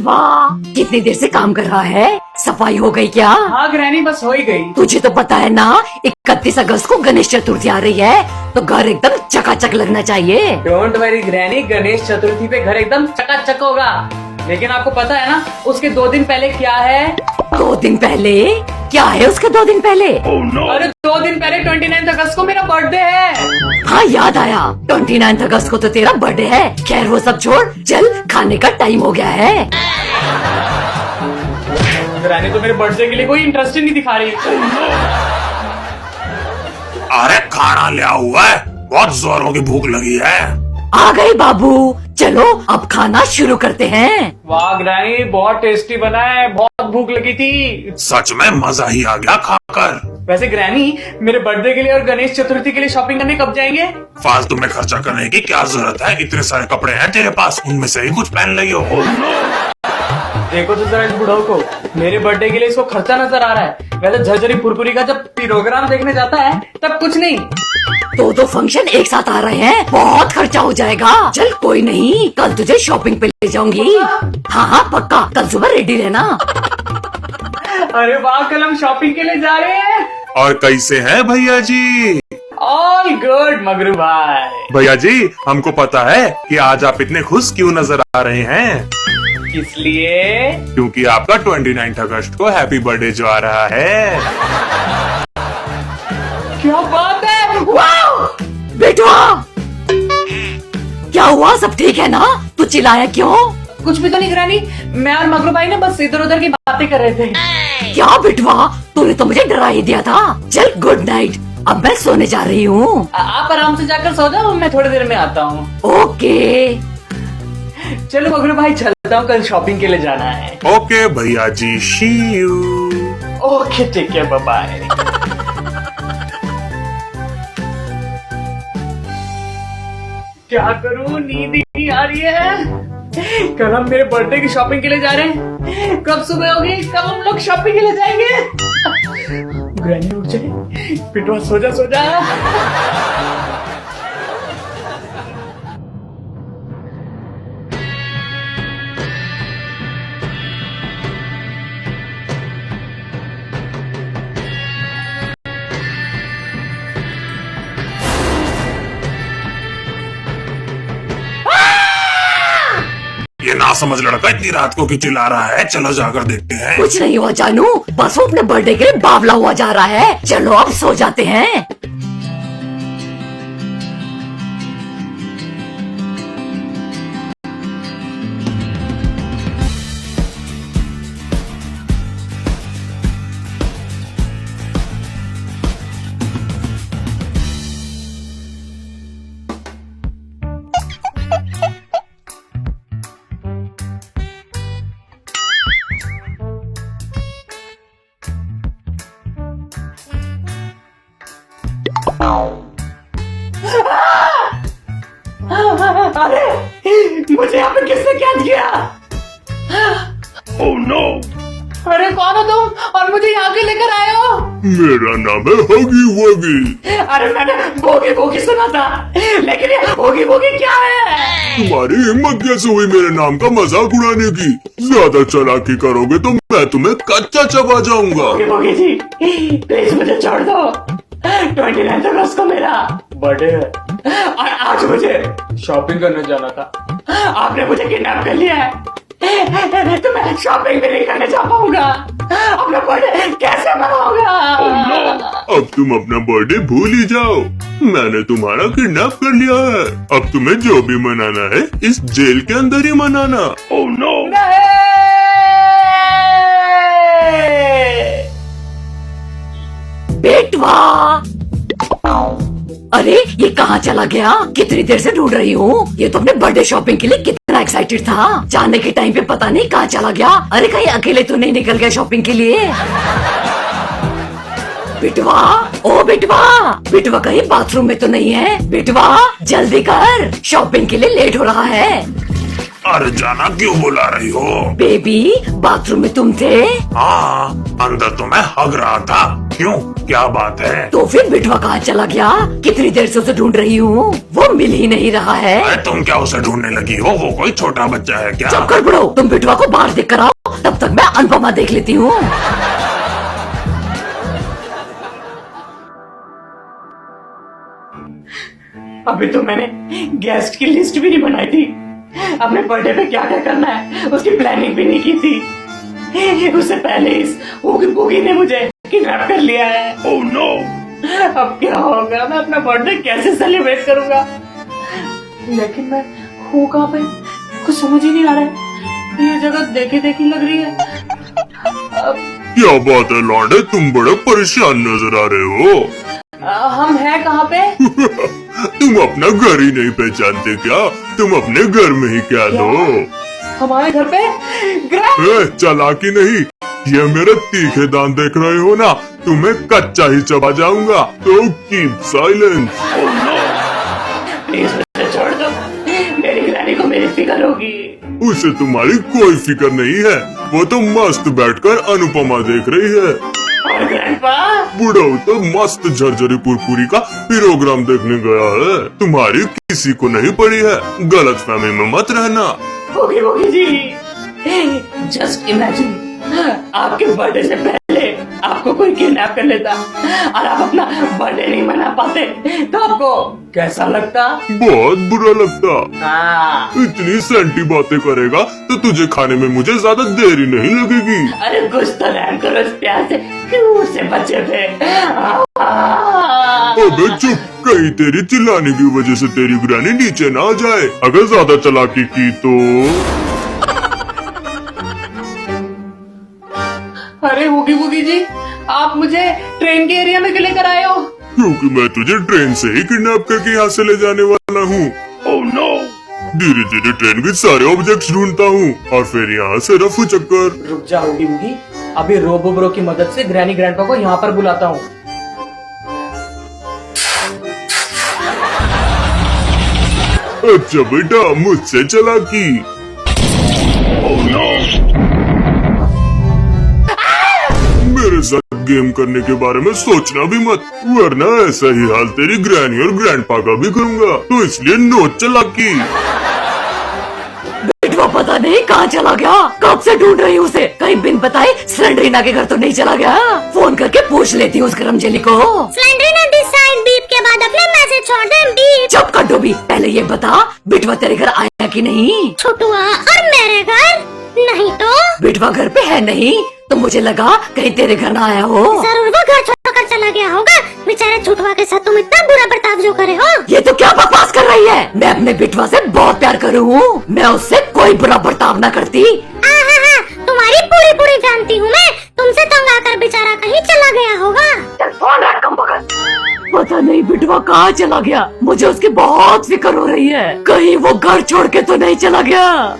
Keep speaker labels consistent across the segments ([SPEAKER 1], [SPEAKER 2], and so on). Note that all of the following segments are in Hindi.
[SPEAKER 1] बिटवा कितनी देर से काम कर रहा है? सफाई हो गई क्या?
[SPEAKER 2] हाँ ग्रैनी, बस हो ही गई।
[SPEAKER 1] तुझे तो पता है ना 31 अगस्त को गणेश चतुर्थी आ रही है, तो घर एकदम चकाचक लगना चाहिए।
[SPEAKER 2] Don't worry granny, Ganesh Chaturthi पे घर एकदम चकाचक होगा। लेकिन आपको पता है ना उसके 2 दिन पहले क्या है?
[SPEAKER 1] 2 दिन पहले क्या है? उसके 2 दिन पहले
[SPEAKER 2] अरे 2 दिन पहले 29 अगस्त को मेरा बर्थडे है।
[SPEAKER 1] हाँ याद आया, 29 अगस्त को तो तेरा बर्थडे है। खैर वो सब छोड़, चल खाने का टाइम हो गया है।
[SPEAKER 2] ग्रैनी तो मेरे बर्थडे के लिए कोई इंटरेस्ट ही नहीं दिखा रही।
[SPEAKER 3] अरे खाना लिया हुआ है, बहुत जोरों की भूख लगी है।
[SPEAKER 1] आ गए बाबू, चलो अब खाना शुरू करते हैं।
[SPEAKER 2] वाह ग्रैनी, बहुत टेस्टी बना है, बहुत भूख लगी थी।
[SPEAKER 3] सच में मजा ही आ गया खाकर।
[SPEAKER 2] वैसे ग्रैनी, मेरे बर्थडे के लिए और गणेश चतुर्थी के लिए शॉपिंग करने कब जाएंगे?
[SPEAKER 3] फालतू में खर्चा करने की क्या जरूरत है? इतने सारे कपड़े हैं तेरे पास, उनमें से ही कुछ पहन लियो।
[SPEAKER 2] देखो तो जरा इस बुढ़ाऊ को, मेरे बर्थडे के लिए इसको खर्चा नजर आ रहा है। वैसे झरझरी फुरफुरी का जब प्रोग्राम देखने जाता है तब कुछ नहीं।
[SPEAKER 1] दो फंक्शन एक साथ आ रहे हैं, बहुत खर्चा हो जाएगा। चल कोई नहीं, कल तुझे शॉपिंग पे ले जाऊंगी। हाँ पक्का, कल सुबह रेडी रहना।
[SPEAKER 2] अरे वाह, कल हम शॉपिंग के लिए जा रहे हैं।
[SPEAKER 3] और कैसे हैं भैया जी?
[SPEAKER 2] ऑल गुड मगरू भाई।
[SPEAKER 3] भैया जी, हमको पता है कि आज आप इतने खुश क्यों नजर आ रहे हैं।
[SPEAKER 2] इसलिए
[SPEAKER 3] क्योंकि आपका 29 अगस्त को हैप्पी बर्थडे जो आ रहा है।
[SPEAKER 2] क्या बात है।
[SPEAKER 1] वाह बेटवा, क्या हुआ? सब ठीक है ना? तू चिल्लाया क्यों?
[SPEAKER 2] कुछ भी तो नहीं ग्रैनी, मैं और मगरू भाई ना बस इधर उधर की बातें कर रहे थे।
[SPEAKER 1] क्या बेटवा, तूने तो मुझे डरा ही दिया था। चल गुड नाइट, अब मैं सोने जा रही हूँ।
[SPEAKER 2] आप आराम से जाकर सो जाओ, मैं थोड़ी देर में आता हूँ।
[SPEAKER 1] ओके
[SPEAKER 2] चलो मगरू भाई, चलता हूँ, कल शॉपिंग के लिए जाना है।
[SPEAKER 3] ओके भैया जी, सी यू।
[SPEAKER 2] ओके ठीक है, बाय बाय। क्या करूँ, नींद ही नहीं आ रही है। कल हम मेरे बर्थडे की शॉपिंग के लिए जा रहे हैं। कब सुबह होगी, कब हम लोग शॉपिंग के लिए जाएंगे? ग्रैनी उठ जाए, पिटवा सो जा सो जा।
[SPEAKER 3] ये ना समझ लड़का इतनी रात को क्यों चिल्ला रहा है? चलो जाकर देखते हैं।
[SPEAKER 1] कुछ नहीं हुआ जानू, बस वो अपने बर्थडे के लिए बावला हुआ जा रहा है। चलो अब सो जाते हैं। अरे मुझे यहाँ पे किसने कैद किया?
[SPEAKER 3] Oh no!
[SPEAKER 2] अरे कौन हो तुम और मुझे यहाँ के लेकर आए हो?
[SPEAKER 3] मेरा नाम है होगी वोगी।
[SPEAKER 2] अरे मैंने बोगी बोगी सुना था, लेकिन ये बोगी बोगी क्या है?
[SPEAKER 3] तुम्हारी हिम्मत कैसे हुई मेरे नाम का मजाक उड़ाने की? ज्यादा चालाकी करोगे तो मैं तुम्हें कच्चा चबा जाऊंगा।
[SPEAKER 2] बोगी बोगी जी, प्लीज मुझे छोड़ दो। 29 अगस्त को मेरा बर्थडे है और आज मुझे शॉपिंग करने जाना था। आपने मुझे किडनैप कर लिया है, तो मैं शॉपिंग भी नहीं करने जा पाऊंगा। अपना बर्थडे कैसे मनाऊंगा?
[SPEAKER 3] अब तुम अपना बर्थडे भूल ही जाओ, मैंने तुम्हारा किडनैप कर लिया है। अब तुम्हें जो भी मनाना है इस जेल के अंदर ही मनाना। Oh no!
[SPEAKER 1] बेटवा, अरे ये कहाँ चला गया? कितनी देर से ढूंढ रही हूँ। ये तो अपने बर्थडे शॉपिंग के लिए कितना एक्साइटेड था, जाने के टाइम पे पता नहीं कहाँ चला गया। अरे कहीं अकेले तो नहीं निकल गया शॉपिंग के लिए? बिटवा, ओ बिटवा, बिटवा कहीं बाथरूम में तो नहीं है? बिटवा जल्दी कर, शॉपिंग के लिए लेट हो रहा है।
[SPEAKER 3] अरे जाना क्यों बुला रही हो?
[SPEAKER 1] बेबी बाथरूम में तुम थे?
[SPEAKER 3] हाँ, अंदर तो मैं हग रहा था। क्यों, क्या बात है?
[SPEAKER 1] तो फिर बिटवा कहाँ चला गया? कितनी देर से उसे ढूंढ रही हूँ, वो मिल ही नहीं रहा है।
[SPEAKER 3] अरे तुम क्या उसे ढूंढने लगी हो? वो कोई छोटा बच्चा है क्या?
[SPEAKER 1] चुप कर बुढ़ो, तुम बिटवा को बाहर देखो। अनुपमा देख लेती हूँ।
[SPEAKER 2] अभी तो मैंने गेस्ट की लिस्ट भी नहीं बनाई थी। अपने बर्थडे पे क्या क्या करना है उसकी प्लानिंग भी नहीं की थी। उससे पहले इस ओगी बोगी ने मुझे किडनैप कर लिया है। Oh no! अब क्या होगा? मैं अपना बर्थडे कैसे सेलिब्रेट करूंगा? लेकिन मैं हूँ कहाँ पे? कुछ समझ ही नहीं आ रहा है। ये जगह देखी देखी लग रही है।
[SPEAKER 3] क्या बात है लौंडे, तुम बड़े परेशान नजर आ रहे हो।
[SPEAKER 2] हम हैं कहाँ पे?
[SPEAKER 3] तुम अपना घर ही नहीं पहचानते क्या? तुम अपने घर में ही क्या दो।
[SPEAKER 2] हमारे घर पे?
[SPEAKER 3] चालाकी नहीं, ये मेरे तीखे दांत देख रहे हो ना, तुम्हें कच्चा ही चबा जाऊंगा, तो कीप साइलेंस।
[SPEAKER 2] प्लीज मुझे छोड़ दो, मेरी ग्रैनी को मेरी फिक्र होगी।
[SPEAKER 3] उसे तुम्हारी कोई फिक्र नहीं है, वो तो मस्त बैठकर अनुपमा देख रही है।
[SPEAKER 2] और ग्रैंडपा?
[SPEAKER 3] बुढ़ऊ तो मस्त झरझरी पुरपुरी का प्रोग्राम देखने गया है। तुम्हारी किसी को नहीं पड़ी है, गलत फहमी में मत रहना।
[SPEAKER 2] होगी होगी जी, जस्ट इमेजिन आपके बर्थडे से पहले आपको कोई किडनैप कर लेता और आप अपना बर्थडे नहीं मना पाते, तो आपको कैसा लगता?
[SPEAKER 3] बहुत बुरा लगता।
[SPEAKER 2] हाँ।
[SPEAKER 3] इतनी सेंटी बातें करेगा तो तुझे खाने में मुझे ज्यादा देरी नहीं लगेगी।
[SPEAKER 2] अरे कुछ तो रहम करो इस प्यार से, क्यों से बचे थे?
[SPEAKER 3] अबे चुप, कहीं तेरी चिल्लाने की वजह से तेरी ग्रैनी नीचे ना आ जाए। अगर ज्यादा चालाकी की तो।
[SPEAKER 2] अरे होगी होगी जी, आप मुझे ट्रेन के एरिया में क्यों लेकर आए हो?
[SPEAKER 3] क्योंकि मैं तुझे ट्रेन से ही किडनैप करके यहाँ से ले जाने वाला हूँ। Oh no! धीरे धीरे ट्रेन के सारे ऑब्जेक्ट्स ढूंढता हूँ और फिर यहाँ से रफू चक्कर।
[SPEAKER 2] रुक जा होगी होगी, अभी रोबो ब्रो की मदद से ग्रैनी ग्रैंडपा को यहाँ पर बुलाता हूँ।
[SPEAKER 3] अच्छा बेटा, मुझसे चालाकी। Oh no! मेरे साथ गेम करने के बारे में सोचना भी मत, वरना ऐसा ही हाल तेरी ग्रैनी और ग्रैंडपा का भी करूंगा, तो इसलिए नो चालाकी।
[SPEAKER 1] बिटवा पता नहीं कहाँ चला गया, कब से ढूंढ रही हूँ उसे। कहीं बिन बताए सिलेंडरीना के घर तो नहीं चला गया? फोन करके पूछ लेती हूँ उस करमजली को।
[SPEAKER 4] सिलेंडरीना दिस साइड, बीप के बाद अपना मैसेज छोड़ दे। बीप।
[SPEAKER 1] चुप कर डोबी, पहले ये बता बिटवा तेरे घर आया कि नहीं?
[SPEAKER 4] छोटुआ और मेरे घर नहीं तो?
[SPEAKER 1] बिटवा घर पे है नहीं, तो मुझे लगा कहीं तेरे घर ना आया हो।
[SPEAKER 4] जरूर वो घर छोड़कर चला गया होगा। बेचारे छोटुआ के साथ तुम इतना बुरा बर्ताव जो करे हो।
[SPEAKER 1] ये तो क्या बकवास कर रही है? मैं अपने बिटवा से बहुत प्यार करूँ हूँ, मैं उससे कोई बुरा बर्ताव न करती।
[SPEAKER 4] तुम्हारी पूरी पूरी जानती हूँ मैं, तुमसे तंग आकर बेचारा कहीं चला गया होगा।
[SPEAKER 1] पता नहीं बिटवा कहाँ चला गया, मुझे उसकी बहुत फिक्र हो रही है। कहीं वो घर छोड़ के तो नहीं चला गया।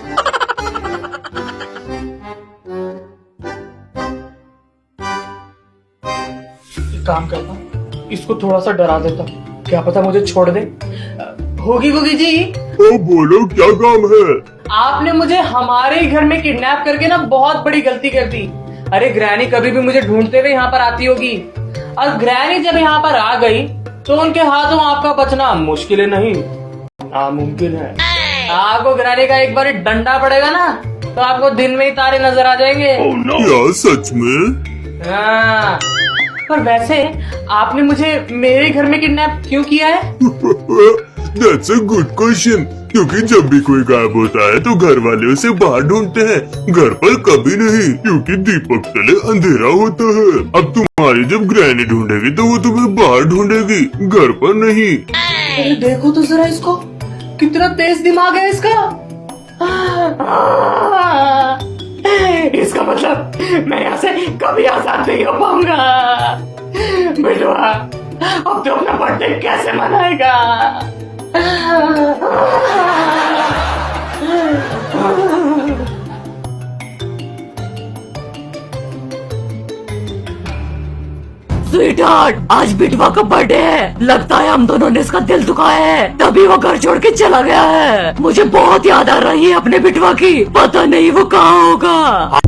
[SPEAKER 2] काम करता हूँ, इसको थोड़ा सा डरा देता हूँ, क्या पता मुझे छोड़ दे। होगी होगी जी,
[SPEAKER 3] ओ बोलो, क्या काम है?
[SPEAKER 2] आपने मुझे हमारे ही घर में किडनैप करके ना बहुत बड़ी गलती कर दी। अरे ग्रैनी कभी भी मुझे ढूंढते हुए यहाँ पर आती होगी, और ग्रैनी जब यहाँ पर आ गई तो उनके हाथों आपका बचना मुश्किल नहीं, नामुमकिन है। आपको ग्रैनी का एक बार डंडा पड़ेगा ना, तो आपको दिन में ही तारे नजर आ जाएंगे।
[SPEAKER 3] क्या सच में?
[SPEAKER 2] हाँ, पर वैसे आपने मुझे मेरे घर में किडनैप क्यों किया है?
[SPEAKER 3] That's a good question. क्योंकि जब भी कोई गायब होता है तो घर वाले उसे बाहर ढूंढते हैं, घर पर कभी नहीं, क्योंकि दीपक तले अंधेरा होता है। अब तुम्हारी जब ग्रैनी ढूंढेगी तो वो तुम्हें बाहर ढूंढेगी, घर पर नहीं।
[SPEAKER 2] अरे देखो तो जरा इसको, कितना तेज दिमाग है इसका। इसका मतलब मैं यहाँ से कभी आजाद नहीं हो पाऊंगा। बेटवा, अब तो अपना बर्थडे कैसे मनाएगा?
[SPEAKER 1] स्वीटहार्ट, आज बिटवा का बर्थडे है, लगता है हम दोनों ने इसका दिल दुखाया है, तभी वो घर छोड़ के चला गया है। मुझे बहुत याद आ रही है अपने बिटवा की, पता नहीं वो कहाँ होगा।